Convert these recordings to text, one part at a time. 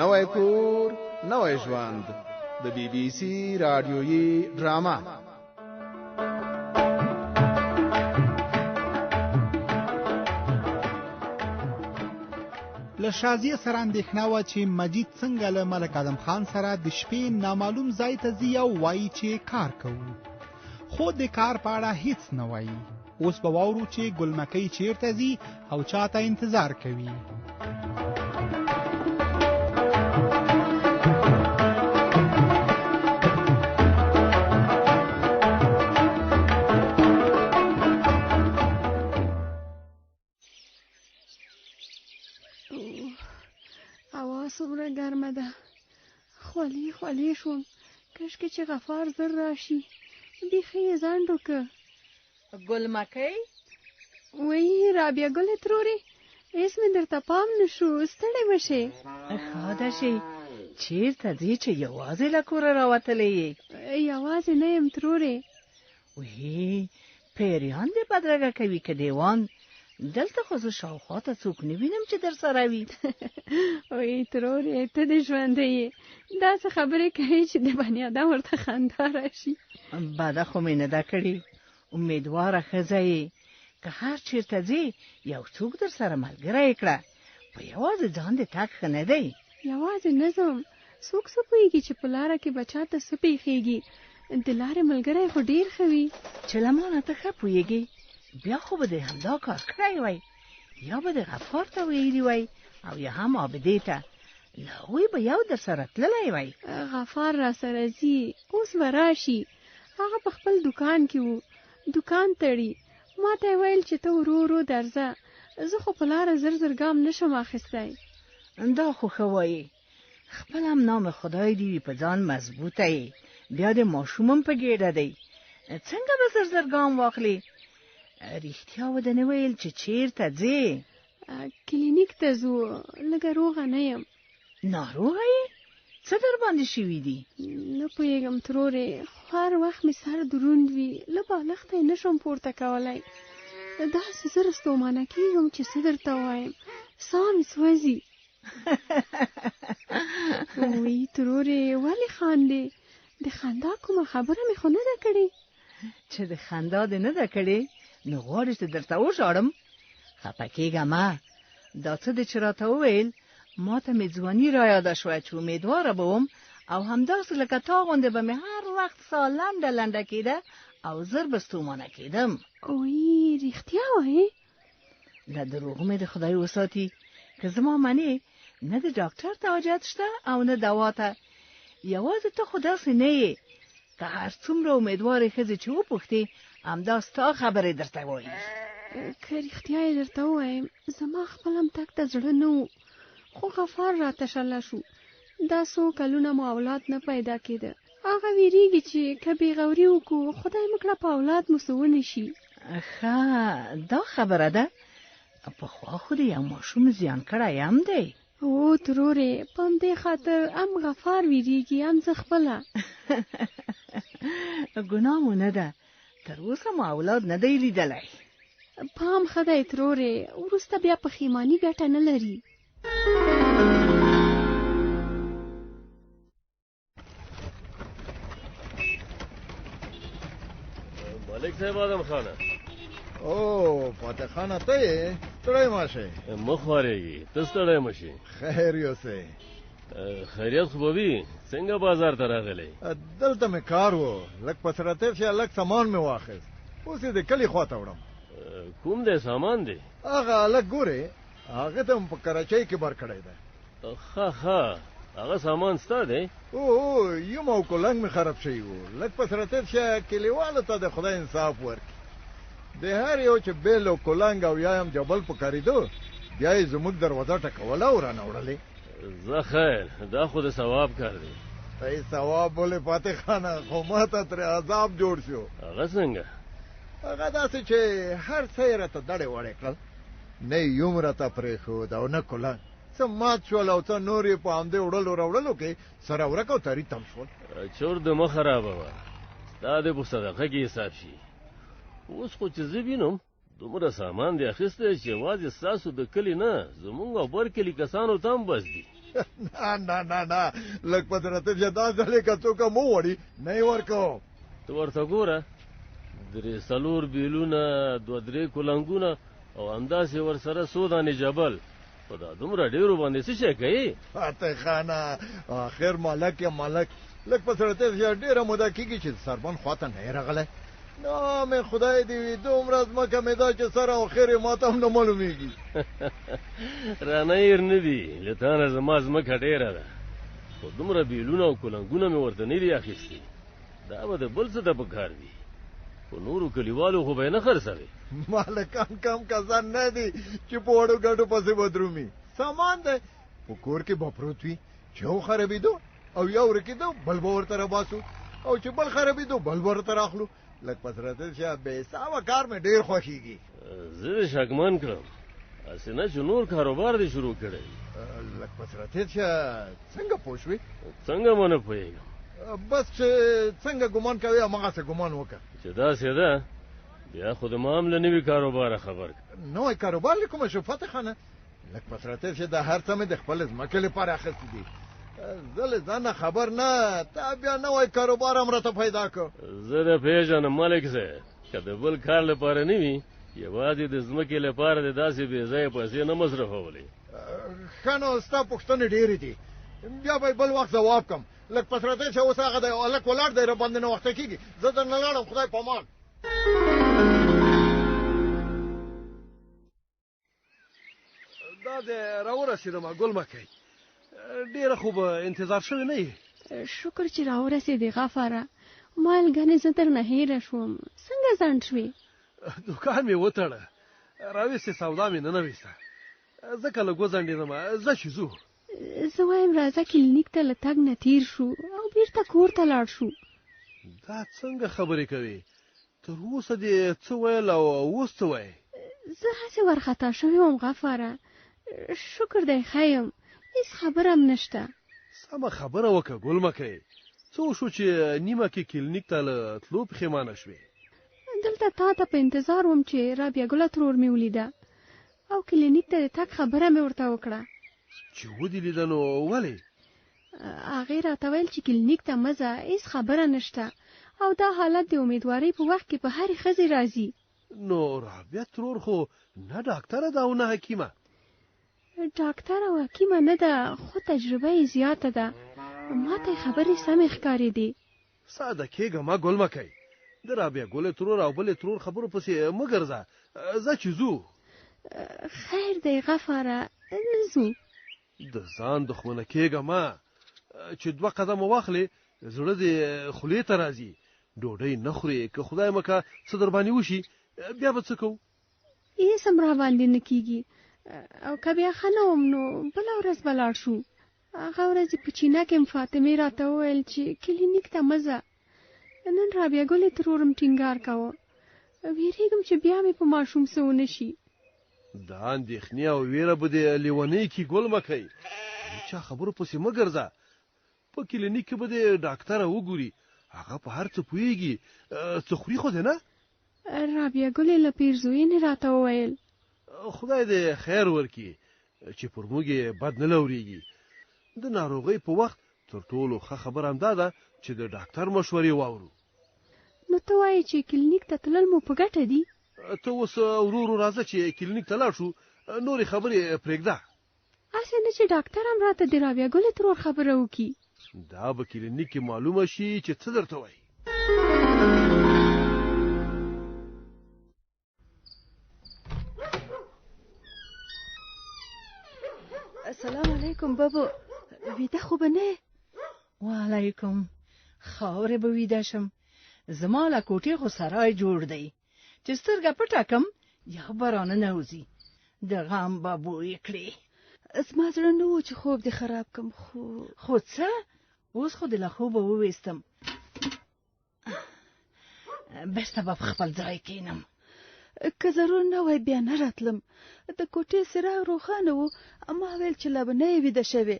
نوی کور نوی ژوند د بی بی سی رادیویي ډرامه. له شازیه سره اندېښنه وه چې مجید څنګه له ملک اعظم خان سره د شپې نامعلوم ځای ته ځي او وایي چې کار کوو، خو د کار په اړه هیڅ نه وایي. اوس به واورو چې ګلمکۍ چیرته ځي او چاته انتظار کوي. هوا څومره ګرمه ده، خولې خولې شوم. کشکې چې غفار زر راشي، بیخي یې ځنډ وکړه. ګلمکۍ وایي رابعه ګلې ترورې، هېڅ مې درته پام نه شو، ستړې به شې. ښه ده شي، چېرته ځې چې یوازې له کوره راوتلی یې؟ یوازې نه یم ترورې. وی پیریان دې بدرګه کوي که دیوان؟ دلته خو زه شاوخوا ته څوک نه وینم چې در سره وي. وی ترورې ته دې ژوندی یې، داسې خبرې کوي چې د بني ادم ورته خندا راشي. بده خو مې نه ده کړې، امیدواره ښځه یې، که هر چېرته ځې یو څوک در سره ملګری کړه، په یوازې ځان دې تګ ښه نه دی. یوازې نه ځم، څوک څه پوهېږي چې په لاره کې به چاته څه پېښېږي. د لارې ملګری خو ډېر ښه وي. چې له مانه ته ښه پوهېږې، بیا خو به دې همدا کار کړی وی، یا به دې غفار ته ویلي وی او یا هم عابدې ته، له هغوی به یو در سره تللی وی. غفار را سره ځي، اوس به راشي. هغه په خپل دوکان کې و، دوکان تړي. ما ته یې ویل چې ته ورو ورو درځه، زه خو په لاره زر زر ګام نشم اخیستی. دا خو ښه وایي، خپل هم نام خدای دې وي په ځان مضبوطه یې، بیا د ماشوم هم په ګېډه دی، څنګه به زر زر ګام واخلې؟ رښتیا ودنه ویل چې چېرته ځې؟ کلینیک ته ځو، لږه روغه نه یم. ناروغه یې؟ څه در باندې شوي دي؟ نه پوهېږم ترورې، هر وخت مې سر دروند وي، له بالښته یې نشم پورته کولی. داسې زر ستومانه کېږم چې څه درته ووایم، ساه مې سوځي. وی ترورې ولې خاندې؟ د خندا کومه خبره مې خو نه ده کړې. چې د خندا دې نه ده کړې نو غواړې چې درته وژاړم؟ خفه کېږه مه، دا څه دې چې راته وویل ما ته مې ځواني را یاده شوه چې امیدواره به وم او همداسې لکه تا غوندې به مې هر وخت ساه لنډه لنډه کېده او زر به ستومانه کېدم. وی رښتیا وایې؟ له دروغو مې د خدای وساتي، که زما منې نه د ډاکټر ته حاجت شته او نه دوا ته. یوازې ته خو داسې نه یې، که هر څومره امیدوارې ښځې چې وپوښتې همدا ستا خبرې درته وایي. که رښتیا یې درته ووایم، زما خپل هم تګ ته زړه نه و، خو غفار راته شله شو. دا څو کلونه مو اولاد نه پیدا کېده. هغه ویریږي چې که بېغوري وکړو خدای مو کړه په اولاد مو څه ونشي. ښه دا خبره ده، پخوا خو د یو ماشوم زیان کړی هم دی. او ترورې، په همدې خاطر هم غفار ویریږي هم زه خپله. ګناه مو نه ده، تر اوسه مو اولاد نه دی لیدلی. پام ښه دی ترورې، وروسته بیا پښیماني ګټه نه لري. ملک صاحب اعظم خانه. او فاتح خانه ته یې؟ ستړی مه شئ. مه خوارېږي، ته ستړی مه شې. خیر یوسئ. خیریت خو به وي، څنګه بازار ته راغلی؟ دلته مې کار و، لږ په سره تېر شه، لږ سامان مې واخیست، اوس یې د کلي خوا ته وړم. کوم دی سامان دی؟ هغه هلک ګورې، هغه ته م په کراچۍ کې بر کړی دی. ښه ښه، هغه سامان ستا دی؟ او یم او کولنګ مې خراب شوي و، لږ په سره تېر شه، کلیوالو ته د خدای انصاف ورکړي. د هر یو چې بیل او کولنګ او یا هم جبل په کارېدو، بیا یې زموږ دروازه ټکوله او رانه وړلې. زه خیر، دا خو د ثواب کار دی. ای ثواب بولې فاتح خانه، خو ما ته ترې عذاب جوړ شو. هغه څنګه؟ هغه داسې چې هر څه یې راته دړې وړې کړل، نه یې یوم راته پرېښود او نه کولنګ. څه مات شول او څه نور یې په همدې وړلو راوړلو کې سره ورک او تري تم شول. چور د مه خرابوه، ستا دې په صدقه کې حساب شي. اوس خو چې زه وینم دومره سامان دی اخیستی چې یوازې ستاسو د کلي نه، زمونږ او بر کلي کسانو ته هم بس دي. نه لږ په ترتیب شه دا ځلې که څوک هم ووړي نه یې ورکوم. ته ورته ګوره 3 بیلونه 2-3 کلنګونه او همداسې ورسره 100 دانې جبل په دا دومره ډېرو باندې څه شی کوي؟ فاتح خانه آخر مالک یا مالک لږ په ترتیب شه ډېره موده کېږي چې سربن خواته نه یې راغلی. نام خدای دې وي دومره ځمکه مې دا چې سر او خیر یې ما ته هم نه معلومېږي. رانه هېر نه دي له تا نه زما ځمکه ډېره ده خو دومره بیلونه او کلنګونه مې ورته نه دي اخیستي. دا به د بل څه ته په کار وي خو نورو کلیوالو خو به یې نه خرڅوي. مالکان کم کسان نه دي چې په وړو ګټو پسې به درومي. سامان دی په کور کې به پروت وي چې یو خرابېدو او یو ورکېدو بل به ورته راباسو او چې بل خرابېدو بل به ورته راخلو. لږ په ترتیب شه بې حسابه کار مې ډېر خوښېږي. زه دې شکمن کړم هسې نه چې نور کاروبار دې شروع کړی. لږ په ترتیب شه څنګه پوه شوې؟ څنګه به نه پوهېږم بس چې څنګه ګمان کوې هماغسې ګمان وکړه. چې داسې ده بیا خو د ما هم له نوي کاروباره خبر کړه. نوی کاروبار له کومه شو فتح خانه؟ لږ په ترتیب شه دا هر څه مې د خپل ځمکې لپاره اخیستي دي. زه له ځانه خبر نه تا بیا نوی کاروبار هم راته پیدا کړ. زه د پېژنم ملک صاحب که د بل کار لپاره نه وي یوازې د ځمکې لپاره د داسې بې ځایه پیسې نه مصرفولې. ښه نو ستا پوښتنې ډېرې دي بیا به بل وخت ځواب کړم. لږ په ترتیب شه اوس هغه دی هلک ولاړ دی راباندې نه وخته کېږي زه درنه لاړم خدای پامان. دا دې راورسېدم ګل مکۍ ډېره خو به انتظار شوی نه یې. شکر چې راورسېدې غفاره مال ګنې زه درنه هېره شوم. څنګه ځنډ شوې؟ دوکان مې وتړه راویستې سودا مې ننویسته ځکه لږ وځنډېدم. ځه چې ځو. زه وایم راځه کلینیک ته له تګ نه تېر شو او بیرته کور ته لاړ شو. دا څنګه خبرې کوې؟ تر اوسه دې څه ویل او اوس څه وایې؟ زه هسې ورخطا شوې وم غفاره. شکر دی ښه یم هېڅ خبره هم نشته. سمه خبره وکړه ګل مکۍ څه وشو چې نیمه کې کلینیک ته له تلو پښېمانه شوې؟ دلته تا ته په انتظار وم چې رابعه ګله ترور مې ولیده او کلینیک ته د تګ خبره مې ورته وکړه. چې ودې لیده نو ولې؟ هغې راته ویل چې کلینیک ته مه ځه هېڅ خبره نشته او دا حالت د امیدوارۍ په وخت کې په هرې ښځې راځي. نو رابعه ترور خو نه ډاکټره ده او نه حکیمه. ډاکټر او حکیمه نه ده خو تجربه یې زیاته ده. ما ته خبرې سمې ښکارېدې. ساده کېږه ما ګل مکۍ د رابعه ګلې ترور او بلې ترور خبرو پسې مه ګرځه. ځه چې ځو. خیر دی غفاره نه ځو. د ځان دښمنه کېږه ما چې 2 قدمه واخلې زړه دې خولې ته راځي. ډوډۍ نه خورې که خدای مکه څه در باندې وشي بیا به څه کوو؟ هېڅ هم را باندې نه کېږي او که بیا ښه نه وم نو بله ورځ به لاړ شو. هغه ورځ په چینه کې م فاطمې راته وویل چې کلینیک ته مه ځه. نن رابعه ګلې ترور م ټینګار کوه. ویرېږم چې بیا مې په ماشوم څه ونه شي. دا اندېښنې او ویره به دې لیونۍ کي ګل مکۍ. چا خبرو پسې مه ګرځه. په کلینیک کې به دې ډاکټره وګوري هغه په هر څه پوهېږي. څه خوري خو دې نه؟ رابعه ګلې له پیرزوینې راته وویل. خدای دې خیر ورکړي چې پر موږ یې بد نه لورېږي. د ناروغۍ په وخت تر ټولو ښه خبره همدا ده چې د ډاکټر مشورې واورو. نو ته وایې چې کلینیک ته تلل مو په ګټه دي؟ ته اوس ورو ورو راځه چې کلینیک ته لاړ شو نورې خبرې پرېږده. هسې نه چې ډاکټر هم راته د رابعه ګلې ترور خبره وکړي. دا به کلینیک کې معلومه شي چې څه درته وایي. السلام علیکم بابو ویده خو به نه؟ وعلیکم خاورې به ویده شم. زما له کوټې خو سرای جوړ دی چې سترګه پټه کړم یا به رانه نوځي. د غم به بوی کړي. زما زړه نه و چې خوب دې خراب کړم خو څه اوس خو دې له خوبه وویستم. بېرته به په خپل ځای کښېنم. که ضرور نه وای بیا نه راتلم. د کوټې څراغ روښانه و ما ویل چې لا به نه یې ویده شوې.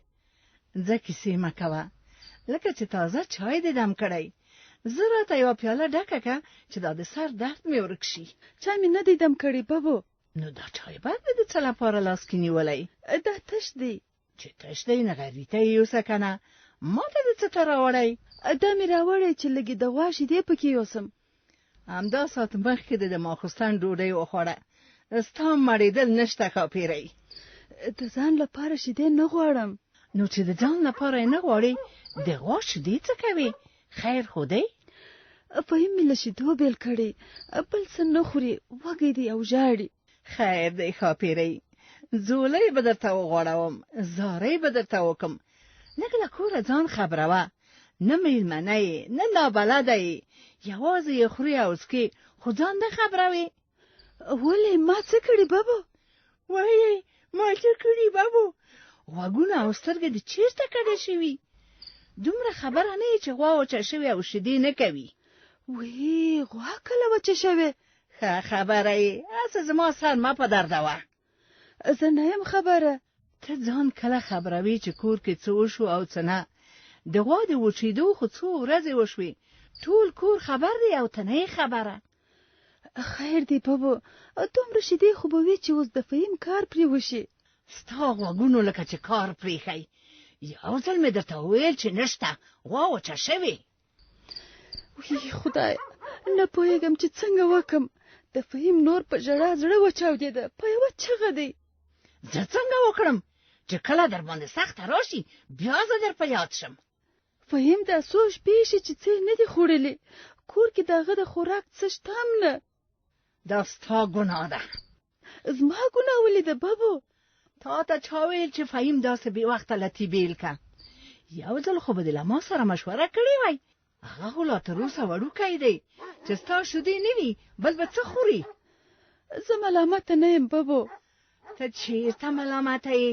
ځه کیسې مه کوه لکه چې تازه چای دې دم کړی. زه راته یوه پیاله ډکه کړه چې دا د سر درد مې ورک شي. چای مې نه دی دم کړی بابو. نو دا چای باید مې د څه لپاره لاس کې نیولی؟ دا تش دی. چې تش دی نغریته یې یوسه که نه، ما ته د څه ته راوړی؟ دا مې راوړی چې لږې د غوا شیدې پکې یوسم. همدا ساعت مخکې د ماخوستن ډوډۍ وخوړه. ستا مړېدل نشته ښاپیرۍ. د ځان لپاره شیدې نه غواړم. نو چې د ځان لپاره یې نه غواړې، د غوا شیدې څه کوې؟ خیر خو دی؟ فهیم مې له شیدو بیل کړی، بل څه نه خوري، وږی دی او ژاړي. خیر دی ښاپیرۍ، زولۍ به درته وغوړوم، زارۍ به درته وکم. لږ له کوره ځان خبروه، نه مېلمنه یې نه نابلده یې، یوازې یې خوري او څکې، خو ځان نه خبروې. ولې ما څه کړي بابو؟ وایې ما څه کړي بابو؟ غوږونه او سترګې دې چېرته کډه شوي؟ دومره خبره نه یې چې غوا وچه شوې او شیدې نه کوي. وی غوا کله وچه شوې؟ ښه خبره یې، هسې زما سر مه په دردوه. زه نه یم خبره. ته ځان کله خبروي چې کور کې څه وشو او څه نه؟ د غوا د وچېدو خو څو ورځې وشوې، ټول کور خبر دی او ته نه یې خبره. خیر دی بابو، دومره شیدې خو به وي چې اوس د فهیم کار پرې وشي. ستا غوږونو لکه چې کار پرېښی. یو ځل مې درته وویل چې نشته، غوا وچه شوې. وی خدای، نه پوهېږم چې څنګه وکم. د فهیم نور په ژړا زړه وچاودېده، په یوه چغه دی. زه څنګه وکړم چې کله در باندې سخته راشي بیا زه در په یاد شم؟ فهیم دا څو شپې شي چې څه نه دي خوړلې، کور کې د هغه د خوراک څه شته هم نه. دا ستا ګناه ده. زما ګناه ولې ده بابو؟ تا ته چا ویل چې فهیم داسې بې وخته لتي بیل که؟ یو ځل خو به دې له ما سره مشوره کړې وای. هغه خو لا تر اوسه وړوکی دی چې ستا شیدې نه وي بل به څه خوري. زه ملامته نه یم بابو. ته چېرته ملامته یې؟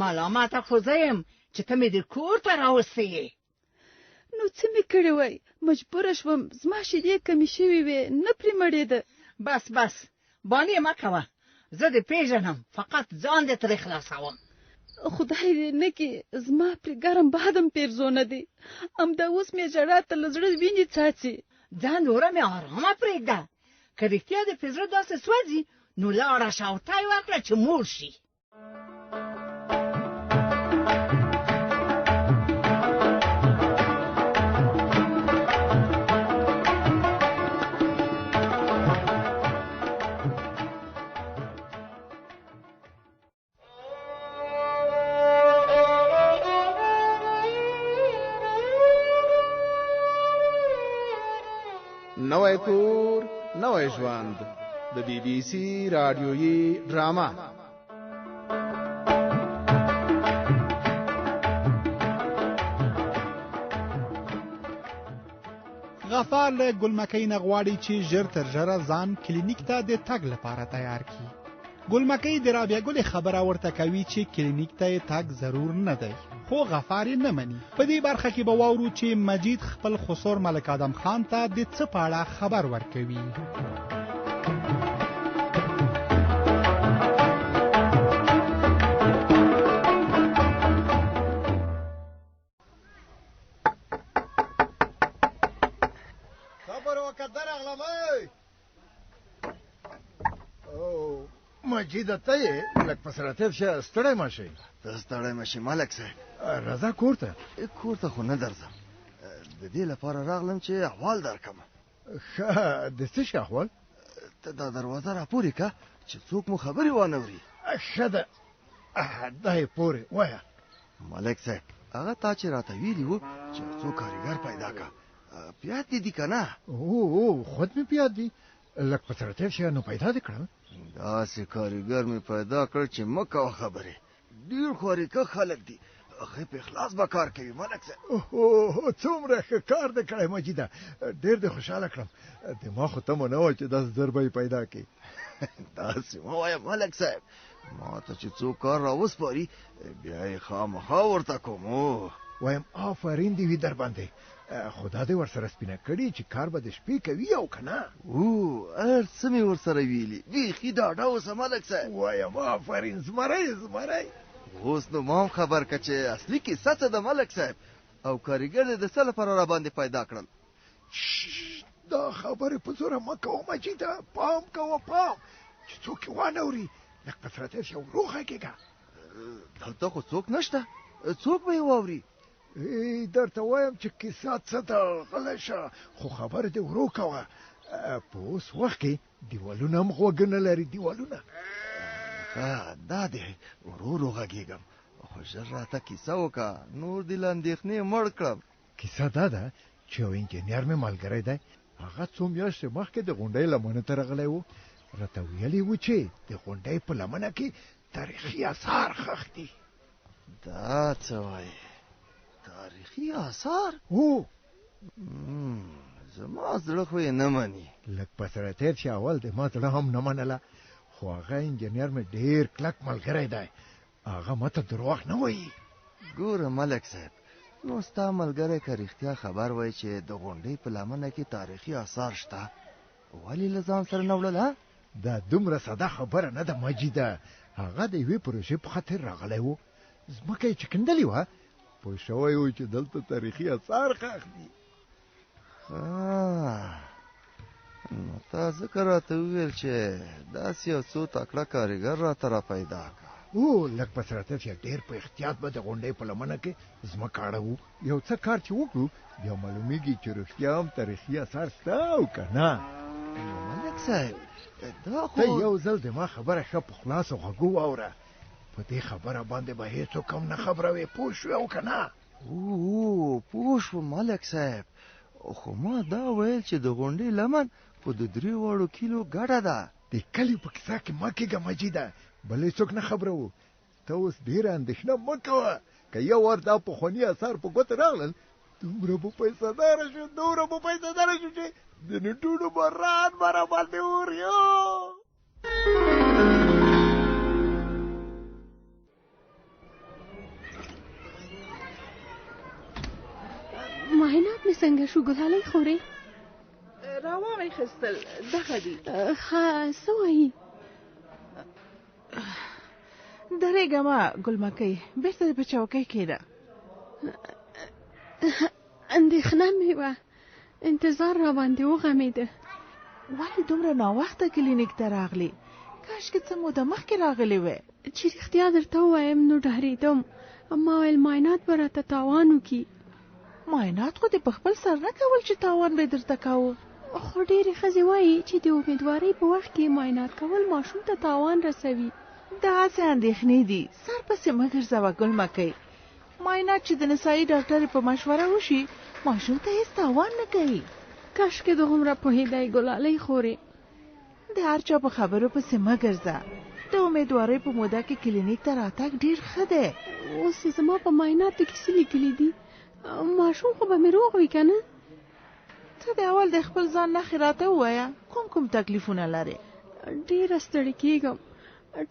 ملامته خو زه یم چې ته مې د کور ته راوستې یې. نو څه مې کړی وای؟ مجبوره شوم، زما شیدې کمې شوې وې، نه پرې مړېده. بس بانې مه کوه، زه دې پېژنم، فقط ځان دې ترې خلاصوم. خدای دې نه کړي زما پرې ګرم بادم پیرزونه دی، همدا اوس مې ژړا ته له زړه وینې څاڅي. ځان نوره مې ارامه پرېږده، که رښتیا دې پې زړه داسې سوځي نو لاړه شه او تای وکړه چې موړ شي. نوی کور نوی ژوند د BBC رادیویي ډرامه. غفار له ګلمکۍ نه غواړي چې ژر تر ژره ځان کلینیک ته د تګ لپاره تیار کړي. ګلمکۍ د رابعه ګلې خبره ورته کوي چې کلینیک ته یې تګ ضرور نه دی، خو غفار یې نه مني. په دې برخه کې به واورو چې مجید خپل خسر ملک ادم خان ته د څه په اړه خبر ورکوي. مجید ته یې لږ په سراتیب شه، ستړی مه شئ. ته ستړی مه شې ملک صاحب. راځه کور ته. کور ته خو نه درځم، د دې لپاره راغلم چې احوال درکړم. ښه، د څه شي احوال؟ ته دا دروازه راپورې که چې څوک مو خبرې وانه وري. ښه ده، دا یې پورې وایه. ملک صاحب، هغه تا چې راته ویلي وو چې څو کارګر پیدا که، پیاد دې دي که نه؟ او خود مې پیاد دي، لږ په سراتیب شه نو پیدا دې کړم. داسې کارګر مې پیدا کړ چې مه کوه خبرې، ډېر خوارېکه خلک دي، ښه په اخلاص به کار کوي ملک صاحب. څومره ښه کار دې کړی مجیده، ډېر دې خوشحاله کړم. دما خو تمه نه وه چې داسې زر به یې پیدا کړي. داسې مه وایه ملک صاحب، ما ته چې څوک کار راوسپاري بیا یې خامخا ورته کوم. وایم آفرین دې وي در باندې، خدا دې ورسره سپینه کړي چې کار به د شپې کوي او که نه. هر څه مې ورسره ویلي، بیخي ډاډه اوسه ملک صاحب. وایم آفرین، زمری. اوس نو ما هم خبر که چې اصلي کیسه څه ده ملک صاحب، او کارګر دې د څه لپاره را باندې پیدا کړل؟ دا خبرې په زوره مه کوه مجیده، پام کوه پام چې څوک یې وانه اوري. لږ په سراتیب شه ورو غږېږه. دلته خو څوک نشته، څوک به یې واوري؟ درته وایم چې کیسه څه ده، غلی شه، خو خبر دې ورو کوه. په اوس وخت کې دیوالونه هم غوږونه لري، دیوالونه. دا دی ورو ورو غږېږم، خو ژر راته کیسه وکړه، نور دې له اندېښنې مړ کړم. کیسه دا ده چې یو انجینر مې ملګری دی، هغه څو میاشتې مخکې د غونډۍ لمنې ته راغلی و. راته ویلي و چې د غونډۍ په لمنه کې تاریخي آثار ښخ دي. دا څه وایي؟ تاریخي آثار؟ هو. زما زړه خو یې نه مني. لږ په سره تېر چې اول د ما زړه هم نه منله، خو هغه انجینر مې ډېر کلک ملګری دی، هغه ماته دروغ نه وایي. ګوره ملک صاحب، نو ستا ملګری که رښتیا خبر وای چې د غونډۍ په لمنه کې تاریخي آثار شته، ولې له ځان سره نه وړل؟ دا دومره ساده خبره نه ده مجیده. هغه د یوې پروژې په خاطر راغلی و، ځمکه یې چې کیندلې وه، پوه شوی و چې دلته تاریخي آثار ښخ دي. نو تا ځکه راته وویل چې داسې یو څو تکړه کارګر راته را پیدا کړه. لږ په سرعت چې ډېر په احتیاط به د غونډۍ په لمنه کې ځمکه اړوو، یو څه کار چې وکړو بیا معلومیږي چې رښتیا هم تاریخي آثار شته او که نه. ملک صاحب دا خو ته یو ځل د ما خبره ښه په خلاصو غوږو واوره، په دې خبره باندې به هېڅوک هم نه خبروې، پوه شوې او که نه؟ پوه شوم ملک صاحب، خو ما دا ویل چې د غونډۍ لمن په د 3 کیلو ګډه ده. د کلي په کیسه کې مه کېږه مجیده، بل هېڅوک نه خبروو. ته اوس ډېره اندېښنه مه کوه، که یو وار دا پخواني اثار په ګوته راغلل، دومره به پیسهداره شو چې د نټونو باران به راباندې اوري. معاینات مې څنګه شو ګلالۍ خورې؟ راواغې خستل دغه دي. څه وایي؟ درېږه مه ګلمکۍ، بېرته دې په چوکۍ کښېنه. اندېښنه مې وه، انتظار را باندې وغمېده. ولې دومره ناوخته کلینیک ته راغلې؟ کاشکې څه موده مخکې راغلې وې. چې رښتیا درته ووایم نو ډارېدم، ما ویل معاینات به راته تاوان وکړي. معاینات خو دې په خپل سر نه کول چې تاوان به درته کاوه. خو ډېرې ښځې وایي چې د امیدوارۍ په وخت کې معاینات کول ماشوم ته تاوان رسوي. داسې اندېښنې دي، سر پسې مه ګرځوه ګلمکۍ. معاینات چې د نسایي ډاکټر په مشوره وشي، ماشوم ته هېڅ تاوان نه کوي. کاشکې دومره پوهېدی ګلالۍ خورې. د هر چا په خبرو پسې مه ګرځه. د امیدوارۍ په موده کې کلینیک ته راتګ ډېر ښه دی. اوس زما په معایناتو کې څه لیکلي دي؟ ماشوم خو به مې روغ وي که نه؟ ته د اول د خپل ځان نښې راته ووایه، کوم تکلیفونه لرې؟ ډېره ستړې کېږم،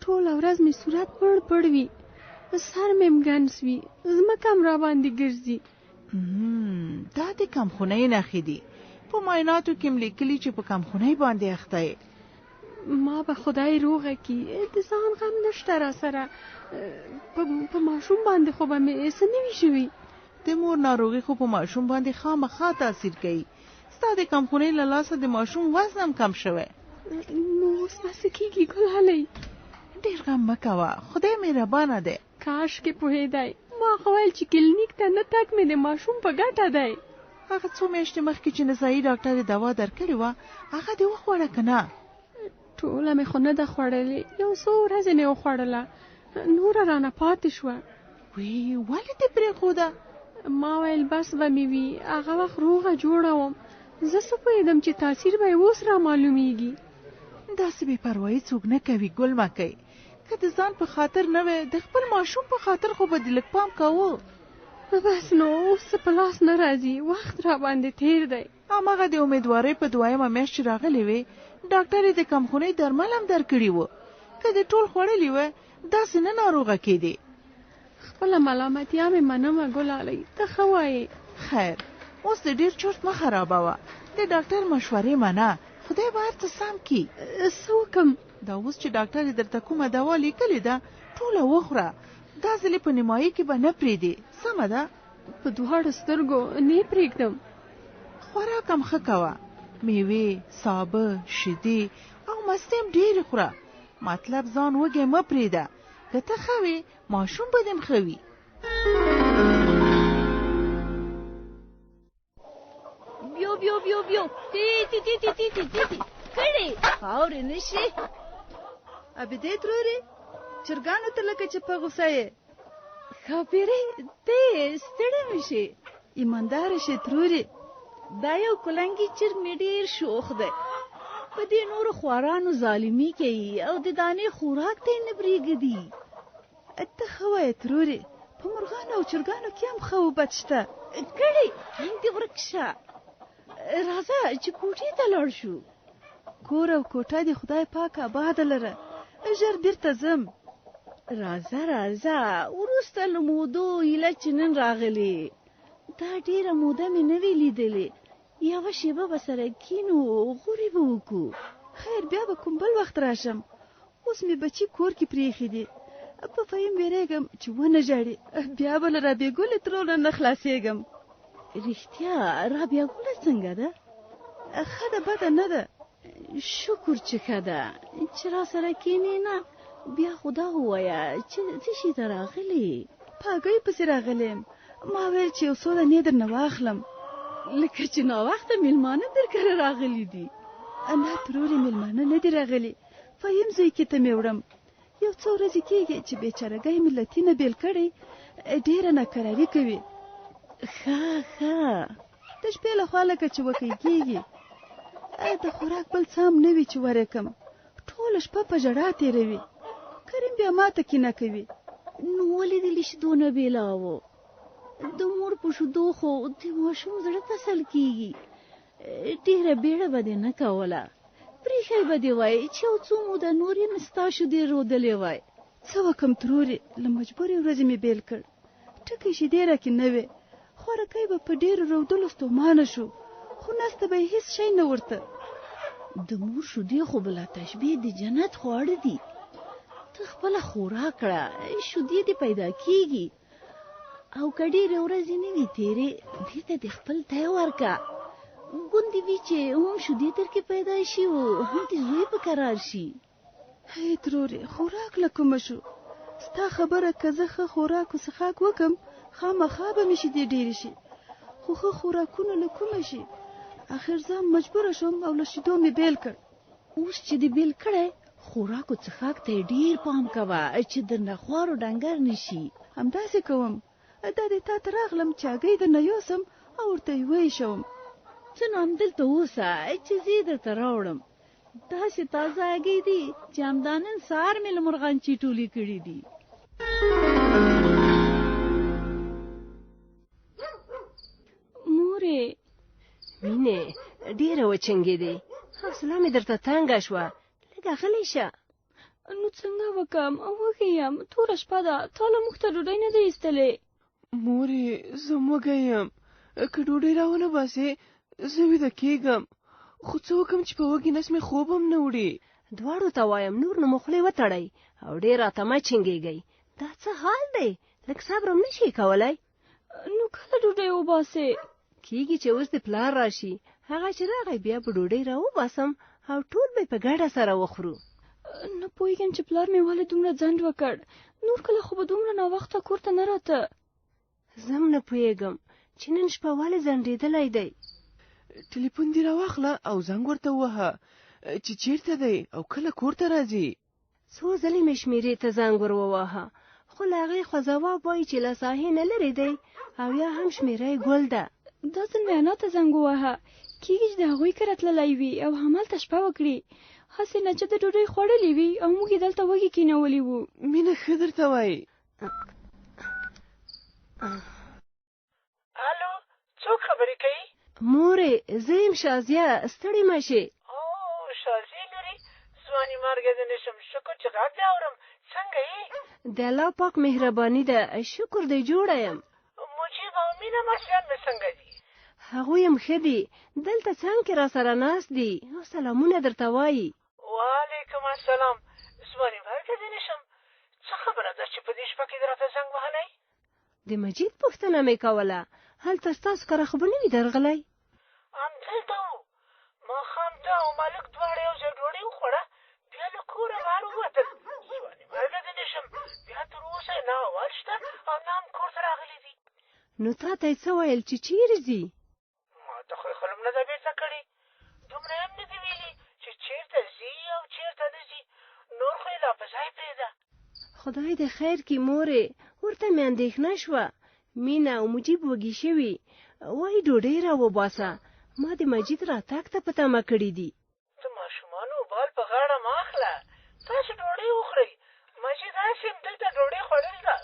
ټوله ورځ مې صورت پړ وي، سر مې ګنس وي، ځمکه هم را باندې ګرځي. دا د کمخونۍ نښې دي. په معایناتو کې م لیکلي چې په کمخونۍ باندې اخته یې. ما به خدای روغه کړي، د ځان غم نشته را سره، په ماشوم باندې خو به مې څه نه وي شوي. د مور ناروغي خو په ماشوم باندې خامخا تاثیر کوي. ستا د کمخونۍ له لاسه د ماشوم وزن هم کم شوی. نو اوس به څه کېږي ګلالۍ؟ ډېر غم مه کوه، خدای مهربانه دی. کاشکې پوهېدی، ما خو ویل چې کلینیک ته نه تګ مې د ماشوم په ګټه دی. هغه څو میاشتې مخکې چې نسایي ډاکټر یې دوا درکړې وه، هغه دې وخوړه که نه؟ ټوله مې خو نه ده خوړلې، یو څو ورځې مې وخوړله، نوره رانه پاتې شوه. ولې دې پرېښوده؟ ما ویل بس به مې وي، هغه وخت روغه جوړه وم، زه څه پوهېدم چې تاثیر به یې اوس را معلومیږي. داسې بې پروایي څوک نه کوي ګلمکۍ. که د ځان په خاطر نه وی، د خپل ماشوم په خاطر خو به دې لږ پام کوو. بس نو اوس څه په لاس نه راځي، وخت را باندې تېر دی. هماغه د امیدوارۍ په 2مه میاشت چې راغلې وې، ډاکټر یې د کمخونۍ درمل هم درکړي وو. که دې ټول خوړلي وه، داسې نه ناروغه کېدې. خپله ملامتیا مې منمه ګلالۍ، ته ښه وایې. خیر، اوس د ډېر چورت مه خرابوه، د ډاکټر مشورې منه، خدای به هر څه سم کړي. څه وکړم؟ دا اوس چې ډاکټر یې درته کومه دوا لیکلې ده، ټوله وخوره. دا ځلې په نیمایي کې به نه پرېږدې، سمه ده؟ په 2 سترګو نه پرېږدم. خوراک هم ښه کوه، میوې، سابه، شیدې او مستې هم ډېرې خوره. مطلب ځان وږی مه پرېږده. که ته ښه وې ماشوم به دې هم ښه وي. بیو تی کړې خاورې نه شي. ابدې ترورې چرګانو ته لکه چې په غوسه یې. ښاپېرې ته ستړې مه شې. ایمانداره شې ترورې. دا یو کلنګي چرګ مې ډېر شوخ دی. په دې نورو خوارانو ظالمي کوي او د دانې خوراک ته یې نه برېږدي. ته ښه وایې ترورې، په مرغانو او چرګانو کې هم ښه او بد شته. کړې دې ورک شه. راځه چې کوټې ته لاړ شو. کور او کوټه دې خدای پاک آباده لره. ژر بیرته ځم. راځه وروسته له مودو هیله چې نن راغلې. دا ډېره موده مې نه وی لیدلې. یوه شېبه به سره کینو غورې به وکړو. خیر بیا به کوم بل وخت راشم. اوس مې بچي کور کې پرېښي دي. په فهیم ویرېږم چې ونه ژاړي بیا به له رابعې ګلې ترونه نه خلاصېږم. رښتیا رابعه ګله څنګه ده؟ ښه ده بده نه ده. شکر چې ښه ده چې را سره کینې نه. بیا خو دا ووایه چې څه شي ته راغلې؟ په هګۍ پسې راغلی یم. ما ویل چې یو څو دانې درنه واخلم. لکه چې ناوخته مېلمانه در کره راغلي دي. نه ترورې مېلمانه نه دي راغلي. فهیم زوی کې ته مې وړم. یو څو ورځې کېږي چې بېچارهګۍ مې له تینه بېل کړی. ډېره ناکراري کوي. ښه د شپې له خوا لکه چې وکی کېږي. د خوراک بل څه هم نه وي چې ورکم. ټوله شپه په ژړا تېروي. کریم بیا ماته کینه کوي. نو ولې دې له شیدو نه بېلاوه؟ د مور په شیدو خو د ماشوم زړه تسل کېږي. ډېره بیړه به دې نه کوله. پرېښی به دې وای چې یو څو موده نور یې مې ستا شیدې رودلې وای. څه وکم ترورې، له مجبورې ورځې مې بېل کړ. ټکۍ شیدې راکې نه وې. خوارکی به په ډېرو رودلو ستومانه شو. خو نسته به یې هېڅ شی نه ورته. د مور شیدې خو بله تشبیه د جنت خواړه دي. ته خپله خوراک کړه، شیدې دې پیدا کېږي. او که ډېرې ورځې نه وي تېرې بېرته دې خپل تی ورکه. ګوندې وي چې هم شیدې درکې پیدا شي او هم دې زوی په قرار شي. هی ترورې خوراک له کومه شو؟ ستا خبره که زه ښه خوراک و څښاک وکم خامخا به مې شیدې ډېرې شي. خو ښه خوراکونه له کومه شي؟ اخر زه مجبوره شوم او له شیدو مې بېل کړ. اوس چې دې بېل کړی خوراک و څښاک ته یې ډېر پام کوه چې درنه خوار و ډنګر نه شي. همداسې کوم. دا دې تا ته راغلم چې هګۍ درنه یوسم او ورته یې ویشوم. څه نو همدلته اوسه چې زه یې درته راوړم. داسې تازه هګۍ دي چې همدا نن سهار مې له مرغانچي ټولې کړي دي. مورې مینې ډېره وچنګېدې. حوصله مې درته تنګه شوه. لږ غلی شه. نو څنګه وکم؟ وږې یم. توره شپه ده. تا له موږ ته ډوډۍ نه دی ایستلې. مورې زه وږی یم. که ډوډۍ راونه باسې زه ویده کېږم. خو څه وکم چې په وږي نس مې خوب هم نه وړي. دواړو ته وایم نور نو مو خولې وتړئ او ډېر راته مه چنګېږئ. دا څه حال دی؟ لږ صبر هم نه شي کولی؟ نو کله ډوډۍ وباسې؟ کېږي چې اوس د پلار راشي. هغه چې راغی بیا به ډوډۍ راوباسم او ټول به په ګډه سره وخورو. نه پوهېږم چې پلار مې ولې دومره ځنډ وکړ. نور کله خو به دومره ناوخته کور ته نه راته. زه هم نه پوهېږم چې نن شپه ولې ځنډېدلی دی. ټلیفون دې راواخله او زنګ ورته ووهه چې چېرته دی او کله کور ته راځي. څو ځلې مې شمېرې ته زنګ ور وواهه خو له هغې خو ځواب وایي چې له ساحې نه لرې دی او یا هم شمېره یې ګل ده. دا ځل مې انا ته زنګ وواهه. کېږي چې د هغوی کره تللی وي او همالته شپه وکړي. هسې نه چې د ډوډۍ خوړلې وي او موږ یې دلته وږي کېنولي وو. مینه ښه درته وایي. الو څوک خبرې کوي؟ مورې زه یم شازیه. ستړې مه شې. شازیې لورې ځواني مرګه دې نه شم. شکر چې غږ دې اورم. څنګه یې؟ د الله پاک مهرباني ده. شکر دی جوړه یم. مجیب او مینه ماشیان مې څنګه دي؟ هغوی هم ښه دي. دلته څنګ کې را سره ناست دي او سلامونه درته وایي. وعلیکم السلام. ځواني مرګه دې نه شم. څه خبره ده چې په دې شپه کې دې راته زنګ وهلی؟ د مجید پوښتنه مې کوله. هلته ستاسو کره خو به نه وي درغلی؟ همدلته وو. ماښام ته او مالک دواړه یو ځای ډوډۍ وخوړه بیا له کوره بهر ووتل. ځواني مرګه دې نه شم. نو تا ته یې څه ویل چې چیرې ځي؟ ما ته خو یې خلم نه ده بېرته کړې، دومره یې هم نه دي ویلي چې چېرته ځي او چېرته نه ځي، نور خو یې لا په ځای پرېږده. خدای دې خیر کړي مورې، ورته مې اندېښنه شوه. مینه او مجیب وږي شوي، وایي ډوډۍ راوباسه، ما د مجید راتګ ته په تمه کړي دي. د ماشومانو بال په غاړه مه اخله، تاسو ډوډۍ وخورئ. مجید هسې هم دلته ډوډۍ خوړل ده.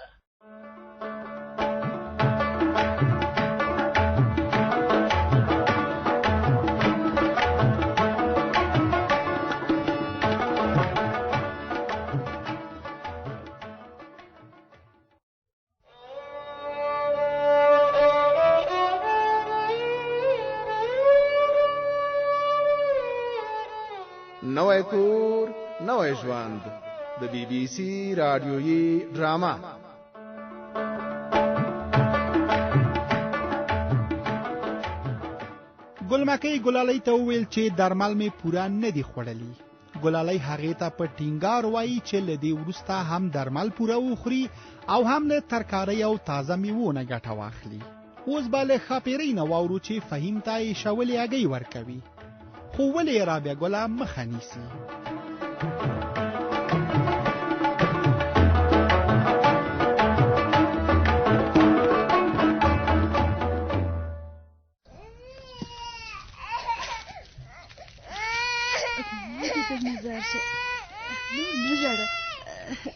نوی کور نوی ژوند د بی بی سی رادیویي ډرامه. ګلمکۍ ګلالۍ ته وویل چې درمل مې پوره نه دي خوړلي. ګلالۍ هغې ته په ټینګار وایي چې له دې وروسته هم درمل پوره وخوري او هم له ترکارۍ او تازه میوو نه ګټه واخلي. اوس به له ښاپیرۍ نه واورو چې فهیم ته یې شولې هګۍ ورکوي، خو ولې یې رابعه ګله مخه نیسي؟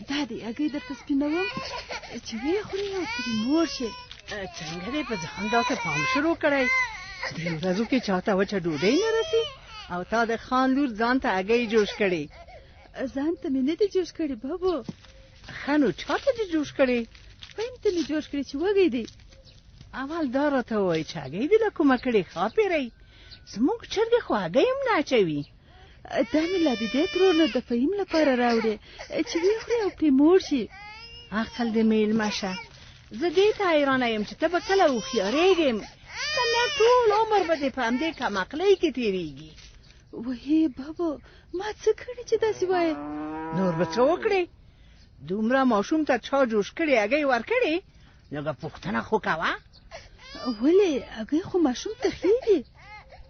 دا دی هګۍ درته سپینوم چې ویې خورې او ترې نور شي. څنګه دې په ځان داسې پام شروع کړی؟ درې ورځو کې چاته وچه ډوډۍ نه رسي او تا د خان لور ځان ته هګۍ جوش کړې. ځان ته مې نه دي جوش کړي بابو. ښه نو چاته دې جوش کړې؟ فهم ته مې جوش کړي چې وږی دی. اول دا راته ووایي چې هګۍ دې له کومه کړې ښاپیرۍ؟ زموږ چرګې خو هګۍ هم نه اچوي. دا مې لا د دې ترور نه د فهیم لپاره راوړې چې ویې خوري او پرې موړ شي. عقل دې مېلمه شه، زه دې ته حیرانه یم چې ته به کله هوښیارېږې، که نه ټول عمر به دې په همدې کمعقلۍ کې تېرېږي. وهې بابو ما څه کړي چې داسې وایې؟ نور به څه وکړې؟ دومره ماشوم ته چا جوش کړې هګۍ ورکړې؟ لږه پوښتنه خو کوه. ولې هګۍ خو ماشوم ته ښې دي.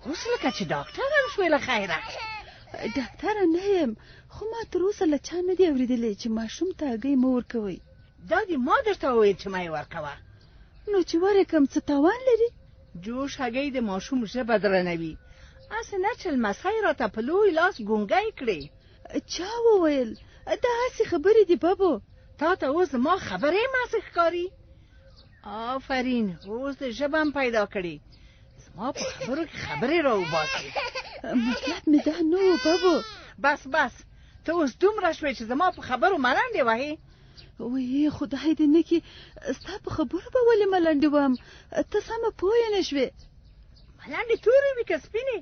اوس لکه چې ډاکټر هم شوې له خیره. ډاکټره نه یم، خو ما تر اوسه له چا نه دي اورېدلی چې ماشوم ته هګۍ مه ورکوئ. دا دې ما درته وویل چې مه یې ورکوه. نو چې ورکړم څه تاوان لري؟ جوش هګۍ د ماشوم ژبه درنوي، هسې نه چې لمسی راته په لوی لاس ګونګی کړې. چا وویل؟ دا هسې خبرې دي بابو. تا ته اوس زما خبرې ماسې ښکاري؟ آفرین، اوس د ژبه هم پیدا کړې، زما په خبرو کې خبرې راوباسې. مطلب مې دا نه و بابو. بس بس، ته اوس دومره شوې چې زما په خبرو ملنډې وهې. وی خدای دې نه کړي ستا په خبرو به ولې ملنډې وهم؟ ته سمه پوه نه شوې. ملنډې تورې وي که سپینې؟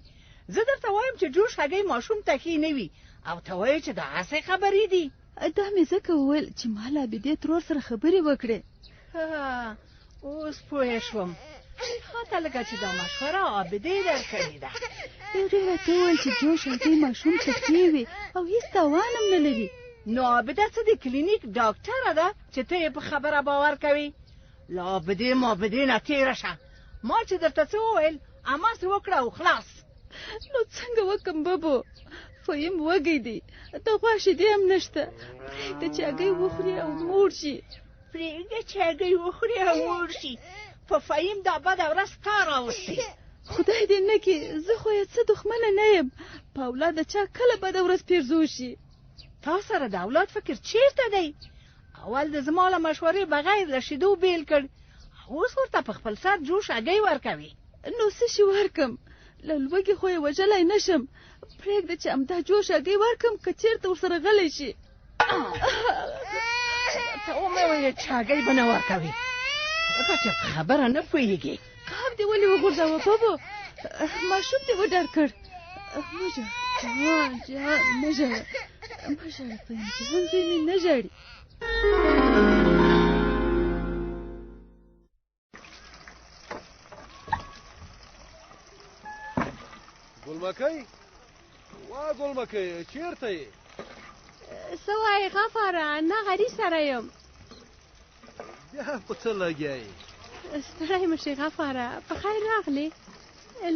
زه درته وایم چې جوش هګۍ ماشوم ته ښې نه وي او ته وایې چې دا هسې خبرې دي. دا مې ځکه وویل چې ما له عابدې ترور سره خبرې وکړې. اوس پوه شوم، خاطر لکه چې دا مشوره عابدې درکړې ده. هغې راته وویل چې جوش هګۍ ماشوم ته ښې وي او هېڅ تاوان هم نه لري. نو عابده څه د کلینیک ډاکټره ده چې ته یې په خبره باور کوې؟ له عابدې مابدې نه تېره شه. ما چې درته څه وویل هماسې وکړه او خلاص. نو څنګه وکم بابو؟ فهیم وږی دی، د غوا شیدې هم نشته. پرېږده چې هګۍ وخوري او موړ شي. پرېږده چې هګۍ وخوري او موړ شي. په فهیم دا بده ورځ تا راوستې. خدای دې نه کړي، زه خو یې څه دښمنه نه یم، په اولاد د چا کله بده ورځ پیرزو شي. تا سره د اولاد فکر چیرته دی؟ اول د زما له مشورې بغیر له شیدو بیل کړ، اوس ورته په خپل سر جوش هګۍ ورکوي. نو څه شي ورکم؟ له لوږې خو یې وژلی نه شم. پرېږده چې همدا جوش هګۍ ورکم که چېرته ورسره غلی شي. ته ومې ویلې چې هګۍ به نه ورکوي، لکه چې خبره نه پوهېږي. قاب دې ولې وغورځاوه بابو؟ ماشوم دې وډار کړ. مه ژاړه جهان، مه ژاړه، مه ژاړه فهیم جهان، زوی مې نه ژاړي. ګلمکۍ، وا ګلمکۍ چېرته یې؟ څه وایې غفاره؟ نه غري سره یم. بیا په څه لګیا یې؟ ستړی مشي غفاره په خیر راغلې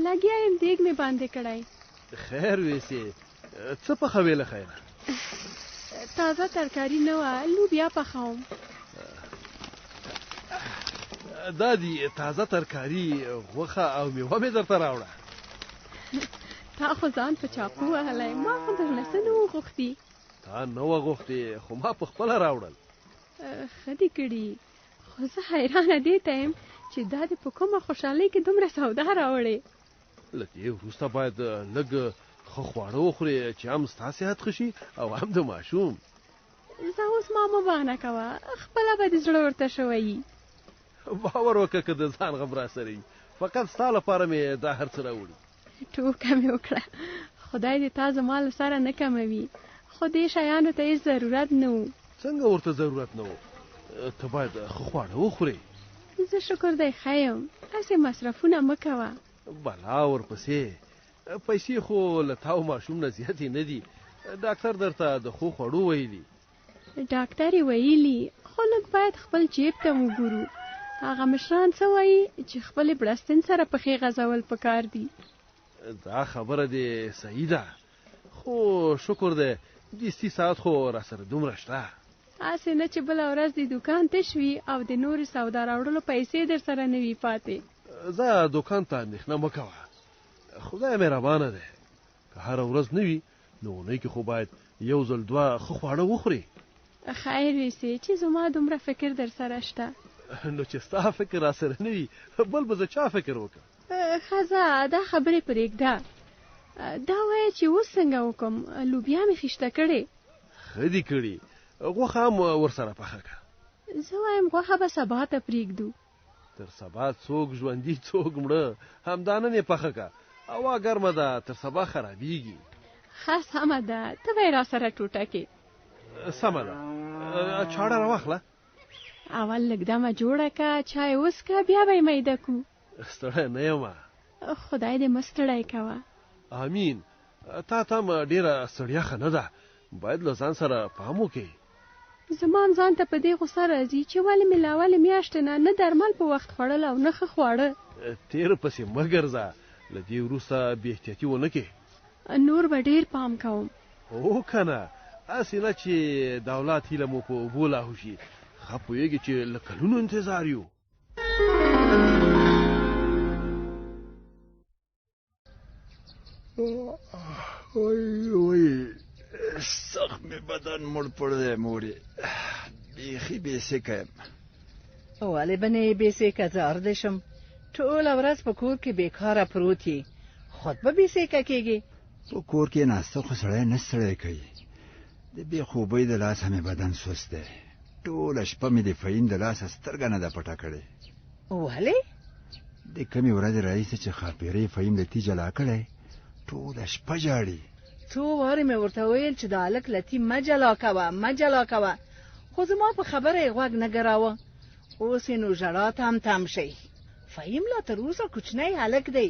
لګیا یم دیګ مې باندې کړی خیر ویسې څه پخوې له خیره تازه ترکاري نه وه لوبیا پخوم دا دی تازه ترکاري غوښه او میوه مې درته راوړه تا خو ځان په چاقو وهلی ما خو درله څه نه وغوښتي تا نه وه غوښتې خو ما پخپله راوړل ښه دې کړي خو زه حیرانه دې ته یم چې دا دې په کومه خوشحالۍ کې دومره سودا راوړې له دې وروسته باید لږ ښه خواړه وخورې چې هم ستا صحت ښه شي او هم د ماشوم زه اوس ما مه بهانه کوه خپله به دې زړه ورته شوی باور وکړه که د ځان غم را سره وي فقط ستا لپاره مې دا هر څه راوړي ټوکه مې وکړه خدای دې تا زما له سره نه کموي خو دې شیانو ته هېڅ ضرورت نه و څنګه ورته ضرورت نه و ته باید ښه خواړه وخورې زه شکر دی ښه یم هسې مصرفونه مه کوه بلا ورپسې پیسې خو له تا او ماشوم نه زیاتې نه دي ډاکټر درته د ښو خوړو ویلي ډاکټر یې ویلي خو لږ باید خپل جیب ته وګورو هغه مشران څه وایي چې خپلې بړستن سره پښې غځول پکار دي دا خبره دې صحیح ده خو شکر دی دستي ساعت خو را سره دومره شته هسې نه چې بله ورځ دې دوکان تش وي او د نورې سودا راوړلو پیسې در سره نه وي پاتې زه دوکان ته اندېښنه مه کوه خدای مهربانه دی که هره ورځ نه وي نو اونۍ کې خو باید یو ځل دوه ښه خواړه وخورې خیر ویسې چې زما دومره فکر در سره شته نو چې ستا فکر را سره نه وي بل به زه چا فکر وکړم ښځه دا خبرې پرېږده دا وایه چې اوس څنګه وکړم لوبیا مې خیشته کړې ښه دي کړي غوښه هم ورسره پخه کړه زه وایم غوښه به سبا ته پرېږدو تر سبا څوک ژوندي څوک مړه همدا نن یې پخه کړه هوا ګرمه ده تر سبا خرابېږي ښه سمه ده ته به یې را سره ټوټه کې سمه ده چاړه راواخله اول لږ دمه جوړه که چای وڅښه بیا به یې میده کړو ستړی نه یم خدای دې مه ستړی کوه امین تا ته هم ډېره ستړیا ښه نه ده باید له ځان سره پام وکړې زما هم ځان ته په دې غوسه راځي چې ولې مې له اولې میاشتې نه درمل په وخت خوړل او نه ښه خواړه تېره پسې مه ګرځه له دې وروسته بې احتیاطي ونه کړې نور به ډېر پام کوم هو که نه هسې نه چې د اولاد هیله مو په اوبو لاهو شي ښه پوهېږې چې له کلونو انتظار یو وای سخت مې بدن مړ پړ دی مورې بیخي بېسیکه یم ولې به نه یې بېسیکه زه ارده شم ټوله ورځ په کور کې بېکاره پروت یې خود به بېسیکه کېږي په کور کې ناسته خو سړی نه ستړی کوي د بې خوبۍ د لاسه مې بدن سست دی ټوله شپه مې د فهیم د لاسه سترګه نه ده پټه کړې ولې د کمې ورځې راهیسې چې خاپیرۍ فهیم لطي جلا کړی ټوله شپه ژاړي څو وارې مې ورته ویل چې د هلک لطي مه جلا کوه مه جلا کوه خو زما په خبره یې غوږ نه ګراوه اوس یې نو ژړا تم تم شي فهیم لا تر اوسه کوچنی هلک دی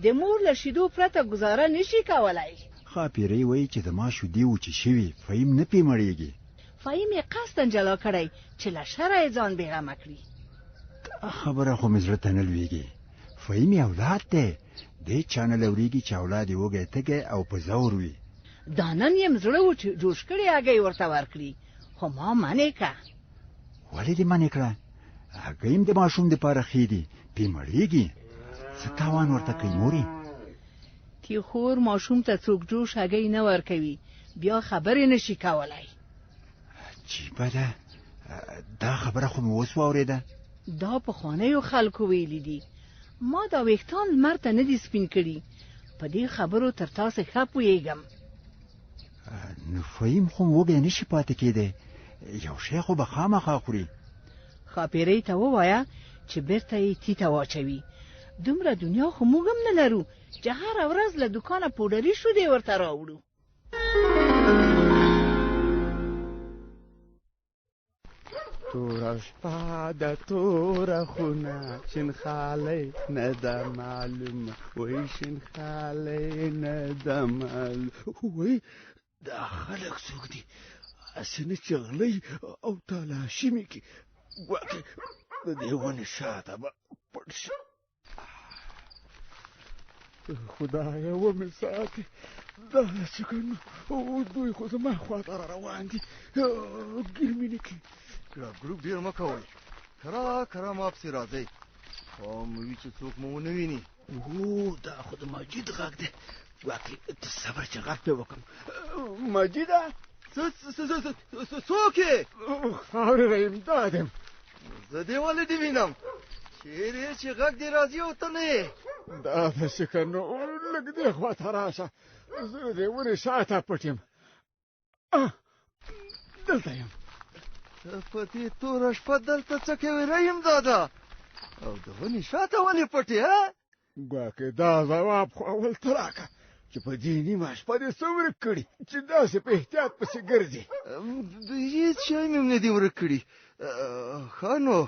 د مور له شیدو پرته ګزاره نشي کولی خاپیرۍ وایي چې زما شیدې وچې شوي فهیم نه پې مړېږي فهیم یې قصدا جلا کړی چې له شره یې ځان بېغمه کړي دا خبره خو مې زړه ته نه لوېږي فهیم یې اولاد دی دې چا نه لورېږي چې اولاد یې وږی تږی او په زور وي دا نن یم زړه و چې جوش کړی هګۍ ورته ورکړي خو ما منې که ولې دې منې کړه هګۍ هم د ماشوم دپاره ښې دي پې مړېږي څه تاوان ورته کوي مورې تیخور ماشوم ته څوک جوش هګۍ نه ورکوي بیا خبرې نشي کولی عجیبه ده دا خبره خو مې اوس واورېده دا پخوانیو خلکو ویلي دي ما دا ویښتان لمر ته نه دي سپین کړي په دې خبرو تر تاسې ښه پوهېږم نو فهیم خو وږی نشي پاتې کېدی یو شی خو به خامخا خوري خاپیرۍ ته ووایه چې بیرته یې تیته واچوي دومره دنیا خو موږ هم نه لرو چې هره ورځ له دوکانه پوډري شودې ورته راوړو توره شپه د توره خونه شینخالی نه ده معلومه وای شینخالی نه ده معلومه وای دا خلک څوک دي هسې نه چې غلی او تالاشي مې کې ګواکې د دې ونې شاته به پټ شم. خدایه ومې ساتې، دا چې که نو دوی خو زما خواته را روان دي، ګیر مې نه کړي. ګروپ ډېر مه کوئ، کرا ما پسې راځئ، پام وي چې څوک مو ونه ویني. دا خو د مجید غږ دی، واقعي ته صبر چې غږ پې وکړم. مجیده څوک یې؟ خاورې امداد یم. زه دې ولې دې وینم؟ چېرې یې چې غږ دې راځي او ته نه یې؟ دا داسې که نو لږ دې خواته راشه، زه د دې ونې شاته پټ یم. دلته یم. ته په دې توره شپه دلته څه کوې رحیم دادا؟ او د ونې شاته ولې پټ یې؟ ګواکې دا ځواب خو اول ته راکړه چې په دې نیمه شپه دې څه ورک کړي چې داسې په احتیاط پسې ګرځي. هېڅ شی مې نه دي ورک کړي. ښه نو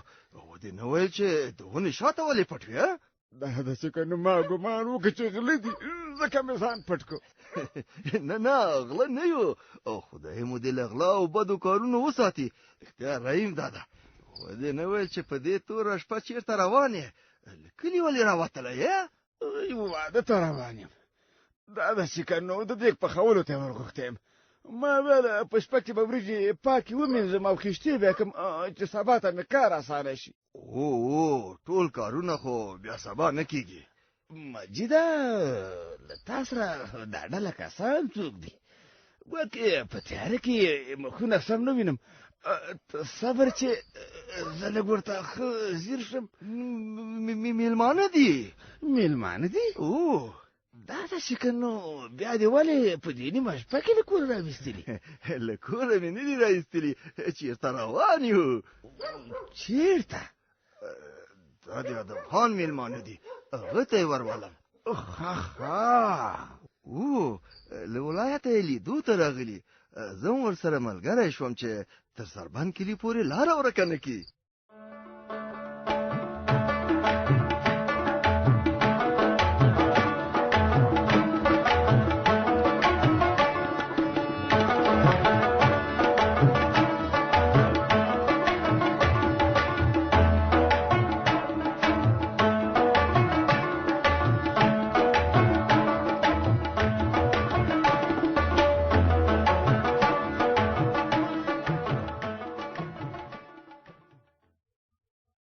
ودې نه ویل چې د ونې شاته ولې پټ وې؟ دا داسې که نو ما ګمان وکړه چې غله دي، ځکه مې ځان پټ کړو. نه غله نه یو، او خدای مو دې له غلا او بدو کارونو وساتي. اختیار رحیم دادا، ودې نه ویل چې په دې توره شپه چېرته روان یې؟ له کلي ولې راوتلی یې؟ واده ته روان یم. دا داسې که نو د دیګ پخولو ته ورغوښتی یم. ما ویل په شپه کې به وریجې پاکې ومینځم او خیشتې بیا کړم چې سبا ته مې کار اسانه شي. ټول کارونه خو بیا سبا نه کېږي. مجیده، له تا سره دا ډله کسان څوک دي؟ ګواکې په تیاره کې مخونه سم نه وینم. صبر چې زه لږ ورته ښه ځیر شم. میلمانه دي. میلمانه دي؟ دا داسې که نو بیا دې ولې په دې نیمه شپه کې له کوره راویستلي؟ له کوره مې نه دي راویستلي، چېرته روان یو. چېرته؟ دا د ادم خان میلمانه دي، هغه ته یې ورولم. له ولایته یې لیدو ته راغلي. زه هم ورسره ملګری شوم چې تر سربند کلي پورې لاره ورکه نه کړي.